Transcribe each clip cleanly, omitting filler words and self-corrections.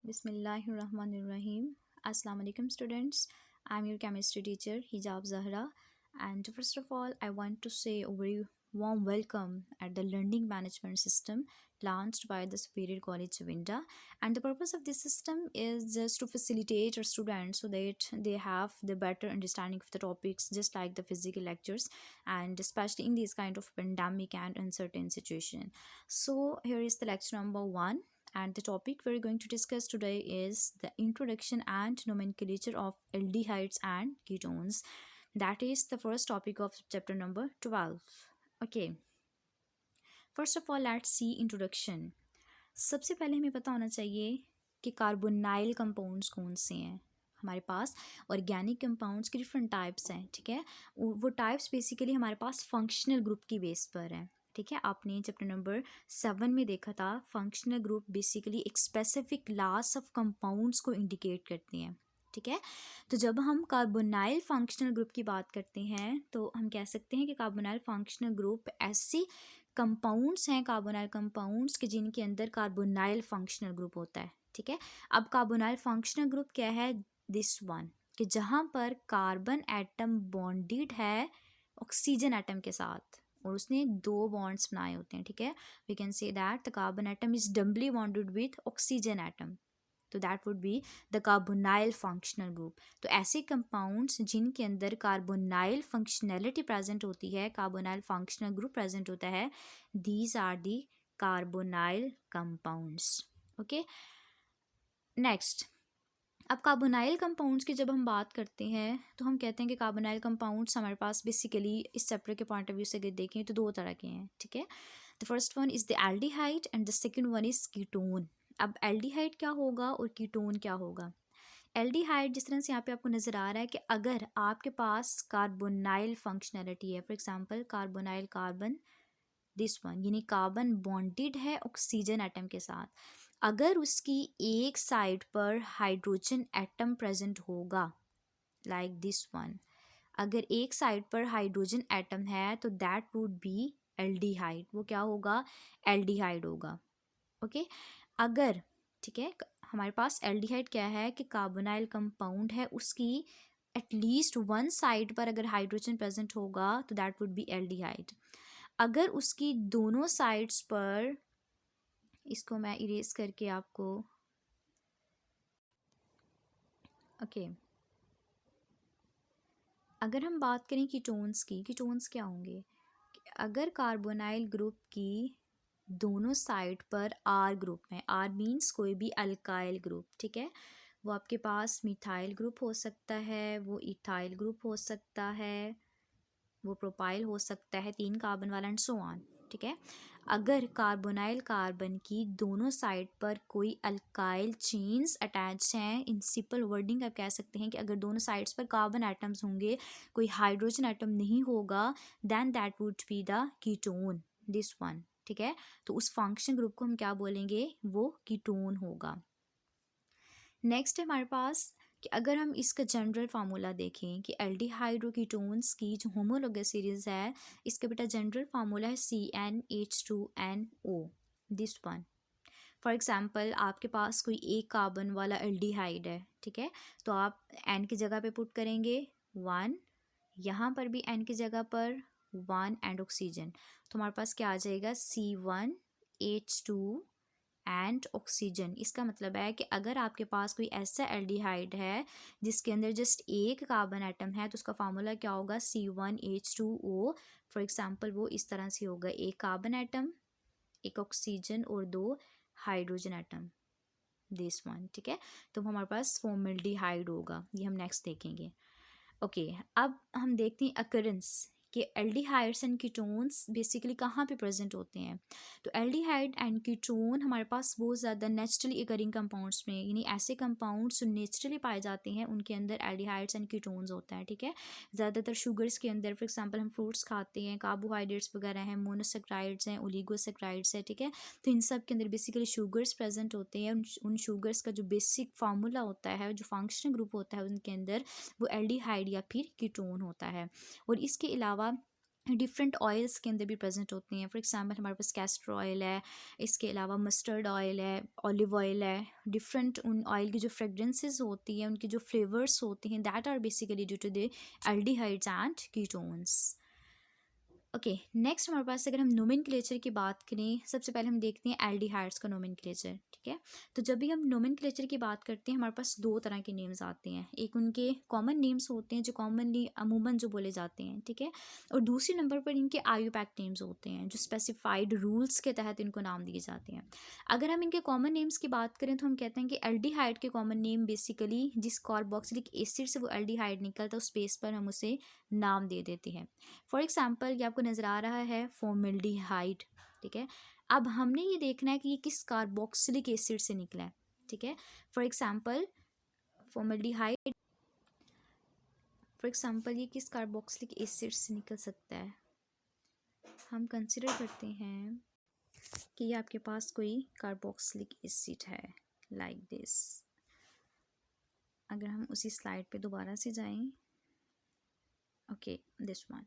Bismillahirrahmanirrahim. Assalamu alaikum students. I'm your chemistry teacher Hijab Zahra, and first of all I want to say a very warm welcome at the learning management system launched by the Superior College of India. And the purpose of this system is just to facilitate our students so that they have the better understanding of the topics, just like the physical lectures, and especially in this kind of pandemic and uncertain situation. So here is the lecture number 1, and the topic we're going to discuss today is the introduction and nomenclature of aldehydes and ketones. That is the first topic of chapter number 12. Okay, first of all let's see introduction. सबसे पहले हमें पता होना चाहिए कि carbonyl compounds कौन से हैं. हमारे पास ऑर्गेनिक कंपाउंड्स के डिफरेंट टाइप्स हैं. ठीक है, वो टाइप्स बेसिकली हमारे पास फंक्शनल ग्रुप की बेस पर हैं. ठीक है, आपने चैप्टर नंबर 7 में देखा था फंक्शनल ग्रुप बेसिकली एक स्पेसिफिक क्लास ऑफ कंपाउंड्स को इंडिकेट करते हैं. ठीक है, तो जब हम कार्बोनाइल फंक्शनल ग्रुप की बात करते हैं तो हम कह सकते हैं कि कार्बोनाइल फंक्शनल ग्रुप ऐसी कंपाउंड्स हैं, कार्बोनाइल कंपाउंड्स के जिनके अंदर कार्बोनाइल फंक्शनल ग्रुप होता है. ठीक है, अब कार्बोनाइल फंक्शनल ग्रुप क्या है? दिस वन, कि जहाँ पर कार्बन एटम बॉन्डेड है ऑक्सीजन एटम के साथ और उसने 2 बॉन्ड्स बनाए होते हैं. ठीक है, we can say that the carbon atom is doubly bonded with oxygen atom, तो that would be the carbonyl functional group. तो ऐसे कंपाउंड्स जिनके अंदर कार्बोनाइल फंक्शनैलिटी प्रेजेंट होती है, कार्बोनाइल फंक्शनल ग्रुप प्रेजेंट होता है, these are the carbonyl compounds. Okay, next, अब कार्बोनाइल कंपाउंड्स की जब हम बात करते हैं तो हम कहते हैं कि कार्बोनाइल कंपाउंड्स हमारे पास बेसिकली इस चैप्टर के पॉइंट ऑफ व्यू से अगर देखें तो 2 तरह के हैं. ठीक है, the first one is the aldehyde and the second one is ketone. अब एल्डिहाइड क्या होगा और कीटोन क्या होगा? एल्डिहाइड जिस तरह से यहाँ पे आपको नज़र आ रहा है कि अगर आपके पास कार्बोनाइल फंक्शनैलिटी है, for example carbonyl carbon, this one, यानी कार्बन बॉन्डेड है ऑक्सीजन एटम के साथ, अगर उसकी एक साइड पर हाइड्रोजन एटम प्रेजेंट होगा लाइक दिस वन, अगर एक साइड पर हाइड्रोजन एटम है तो दैट वुड बी एल्डिहाइड. वो क्या होगा? एल्डिहाइड होगा. ओके, अगर, ठीक है, हमारे पास एल्डिहाइड क्या है कि कार्बोनाइल कंपाउंड है, उसकी एटलीस्ट वन साइड पर अगर हाइड्रोजन प्रेजेंट होगा तो दैट वुड बी एल्डिहाइड. अगर उसकी दोनों साइड्स पर, इसको मैं इरेज करके आपको, ओके, अगर हम बात करें कीटोन्स की, कीटोन्स क्या होंगे? अगर कार्बोनाइल ग्रुप की दोनों साइड पर आर ग्रुप में, आर मीन्स कोई भी अल्काइल ग्रुप, ठीक है, वो आपके पास मिथाइल ग्रुप हो सकता है, वो इथाइल ग्रुप हो सकता है, वो प्रोपाइल हो सकता है 3 कार्बन वाला एंड सो ऑन. ठीक है, अगर कार्बोनाइल कार्बन की दोनों साइड पर कोई अल्काइल चेन्स अटैच हैं, इन सिंपल वर्डिंग आप कह सकते हैं कि अगर दोनों साइड्स पर कार्बन एटम्स होंगे, कोई हाइड्रोजन एटम नहीं होगा, then that would be the ketone, this one. ठीक है, तो उस फंक्शन ग्रुप को हम क्या बोलेंगे? वो कीटोन होगा. नेक्स्ट है हमारे पास कि अगर हम इसका जनरल फार्मूला देखें कि एल्डिहाइड और कीटोन्स की जो होमोलोगस सीरीज़ है, इसका बेटा जनरल फार्मूला है CnH2nO, this one. For example आपके पास कोई एक कार्बन वाला एल्डिहाइड है, ठीक है, तो आप एन की जगह पे पुट करेंगे 1, यहाँ पर भी एन की जगह पर 1 एंड ऑक्सीजन, तो हमारे पास क्या आ जाएगा? C1H2 and oxygen. इसका मतलब है कि अगर आपके पास कोई ऐसा एल्डिहाइड है जिसके अंदर जस्ट एक कार्बन एटम है तो उसका फार्मूला क्या होगा? C1H2O. फॉर एग्जांपल वो इस तरह से होगा, एक कार्बन एटम, एक ऑक्सीजन और 2 हाइड्रोजन एटम, दिस वन. ठीक है, तो हमारे पास फॉर्मल्डिहाइड होगा, ये हम नेक्स्ट देखेंगे. ओके, अब हम देखते हैं अकरेंस कि एल्डिहाइड्स एंड कीटोन्स बेसिकली कहाँ पे प्रेजेंट होते हैं. तो एल्डिहाइड एंड कीटोन हमारे पास बहुत ज़्यादा नेचुरली अकरिंग कंपाउंड्स में, यानी ऐसे कंपाउंड्स जो नेचुरली पाए जाते हैं उनके अंदर एल्डिहाइड्स एंड कीटोन्स होता है. ठीक है, ज़्यादातर शुगर्स के अंदर, फॉर एग्जांपल हम फ्रूट्स खाते हैं, कार्बोहाइड्रेट्स वगैरह हैं, मोनोसेक्राइड्स हैं, ओलिगोसेक्राइड्स है. ठीक है, तो इन सब के अंदर बेसिकली शुगर्स प्रेजेंट होते हैं. उन शुगर्स का जो बेसिक फार्मूला होता है, जो फंक्शनल ग्रुप होता है उनके अंदर, वो एल्डिहाइड या फिर कीटोन होता है. और इसके अलावा डिफरेंट ऑयल्स के अंदर भी प्रेजेंट होती हैं। फॉर एग्जांपल हमारे पास कैस्टर ऑयल है, इसके अलावा मस्टर्ड ऑयल है, ऑलिव ऑयल है। डिफरेंट उन ऑयल की जो फ्रेगरेंसेस होती हैं, उनकी जो फ्लेवर्स होती हैं, that are basically due to the aldehydes and ketones. Okay, next हमारे पास अगर हम नोमेनक्लेचर की बात करें, सबसे पहले हम देखते हैं एल्डिहाइड्स का नोमेनक्लेचर। ठीक है, तो जब भी हम नोमेनक्लेचर की बात करते हैं, हमारे पास दो तरह के नेम्स आते हैं। एक उनके कॉमन नेम्स होते हैं जो कॉमनली अमूमन जो बोले जाते हैं, ठीक है, और दूसरे नंबर पर इनके आयुपैक्ट नेम्स होते हैं जो स्पेसिफाइड रूल्स के तहत इनको नाम दिए जाते हैं। अगर हम इनके कॉमन नेम्स की बात करें तो हम कहते हैं कि एल्डिहाइड के कॉमन नेम बेसिकली जिस कार्बोक्सिलिक एसिड से वो एल्डिहाइड निकलता है उस स्पेस पर हम उसे नाम दे देते हैं। फॉर एग्जाम्पल ये आपको नज़र आ रहा है फॉर्मेल्डिहाइड। ठीक है, अब हमने ये देखना है कि ये किस कार्बोक्सिलिक एसिड से निकला है। ठीक है, for example formaldehyde, for example ये किस कार्बोक्सिलिक एसिड से निकल सकता है। हम कंसिडर करते हैं कि ये आपके पास कोई कार्बोक्सिलिक एसिड है लाइक दिस। अगर हम उसी स्लाइड पे दोबारा से जाएं, ओके दिस वन।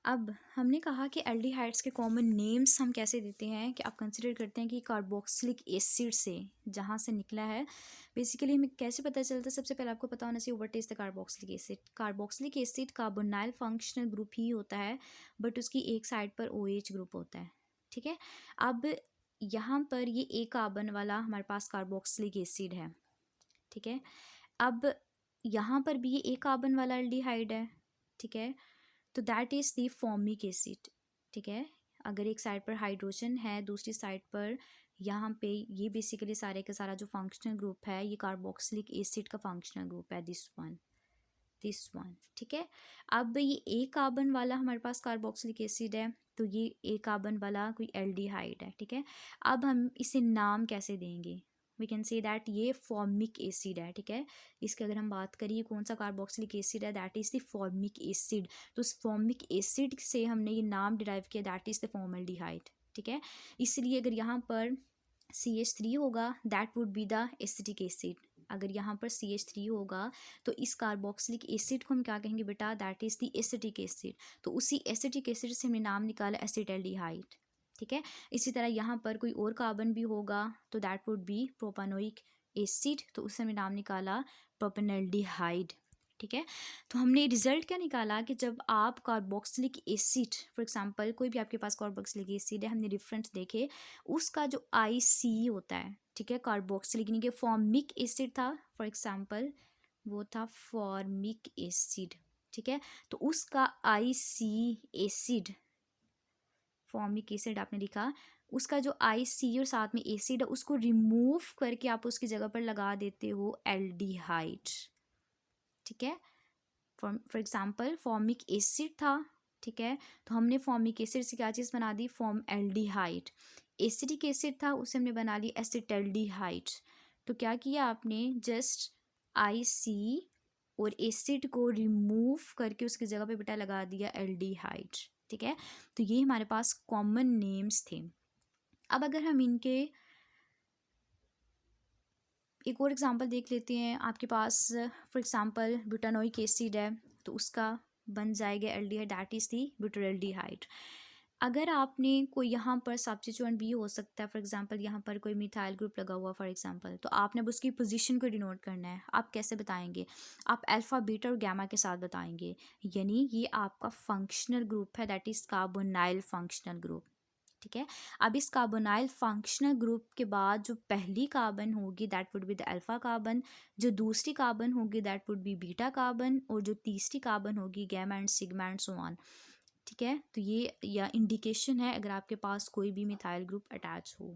अब हमने कहा कि एल्डिहाइड्स के कॉमन नेम्स हम कैसे देते हैं कि आप कंसिडर करते हैं कि कार्बोक्सिलिक एसिड से जहाँ से निकला है, बेसिकली हमें कैसे पता चलता है। सबसे पहले आपको पता होना चाहिए what is the carboxylic acid. Carboxylic acid carbonyl functional group ही होता है, बट उसकी एक साइड पर OH ग्रुप होता है। ठीक है, अब यहाँ पर ये एक कार्बन वाला हमारे पास कार्बोक्सिलिक एसिड है। ठीक है, अब यहाँ पर भी ये एक कार्बन वाला एल्डिहाइड है। ठीक है, तो that is the formic acid. ठीक है, अगर एक साइड पर हाइड्रोजन है, दूसरी साइड पर यहाँ पे ये बेसिकली सारे का सारा जो फंक्शनल ग्रुप है ये कार्बोक्सिलिक एसिड का फंक्शनल ग्रुप है, दिस वन। ठीक है, अब ये एक कार्बन वाला हमारे पास कार्बोक्सिलिक एसिड है, तो ये एक कार्बन वाला कोई एल्डिहाइड है। ठीक है, अब हम इसे नाम कैसे देंगे। वी कैन से दैट ये फॉर्मिक एसिड है। ठीक है, इसकी अगर हम बात करिए कौन सा कार्बोक्सिलिक एसिड है, that is the formic acid. तो उस फॉर्मिक एसिड से हमने ये नाम डिराइव किया, दैट इज़ द फॉर्मल्डिहाइड। ठीक है, इसलिए अगर यहाँ पर CH3 होगा that would be the acetic acid. अगर यहाँ पर CH3 होगा तो इस कार्बोक्सिलिक एसिड को हम क्या कहेंगे बेटा, that is the acetic acid. तो उसी एसिटिक एसिड से हमने नाम निकाला एसिटल्डिहाइड। ठीक है, इसी तरह यहाँ पर कोई और कार्बन भी होगा तो that would B propanoic acid, तो उससे हमने नाम निकाला प्रोपेनल्डिहाइड। ठीक है, तो हमने रिजल्ट क्या निकाला कि जब आप कार्बोक्सिलिक एसिड, फॉर एग्जांपल कोई भी आपके पास कार्बोक्सिलिक एसिड है, हमने डिफरेंस देखे, उसका जो IC होता है, ठीक है, कार्बोक्सिलिक यानी कि फॉर्मिक एसिड था, फॉर एग्जांपल वो था फॉर्मिक एसिड। ठीक है, तो उसका IC एसिड, फॉर्मिक एसिड आपने लिखा, उसका जो IC और साथ में एसिड है उसको रिमूव करके आप उसकी जगह पर लगा देते हो एल्डिहाइड। ठीक है, फॉर एग्जाम्पल फॉर्मिक एसिड था। ठीक है, तो हमने फॉर्मिक एसिड से क्या चीज़ बना दी, फॉर्म एल्डिहाइड। एसिडिक एसिड था, उसे हमने बना ली एसिटल्डिहाइड। तो क्या किया आपने, जस्ट IC और एसिड को रिमूव करके उसकी जगह पे बेटा लगा दिया एल्डिहाइड। ठीक है, तो ये हमारे पास कॉमन नेम्स थे। अब अगर हम इनके एक और एग्जांपल देख लेते हैं, आपके पास फॉर एग्जांपल ब्यूटानोइक एसिड है, तो उसका बन जाएगा एल्डिहाइड, दैट इज़ दी ब्यूटाल्डिहाइड। अगर आपने कोई यहाँ पर सब्स्टिट्यूएंट भी हो सकता है, फॉर एग्जांपल यहाँ पर कोई मिथाइल ग्रुप लगा हुआ फॉर एग्जांपल, तो आपने अब उसकी पोजीशन को डिनोट करना है। आप कैसे बताएंगे, आप अल्फा बीटा और गामा के साथ बताएंगे, यानी ये आपका फंक्शनल ग्रुप है, that is carbonyl functional group. ठीक है, अब इस कार्बोनाइल फंक्शनल ग्रुप के बाद जो पहली कार्बन होगी that would be the alpha carbon, जो दूसरी कार्बन होगी that would be beta carbon, और जो तीसरी कार्बन होगी gamma and sigma and so on. ठीक है, तो ये या इंडिकेशन है अगर आपके पास कोई भी मिथाइल ग्रुप अटैच हो।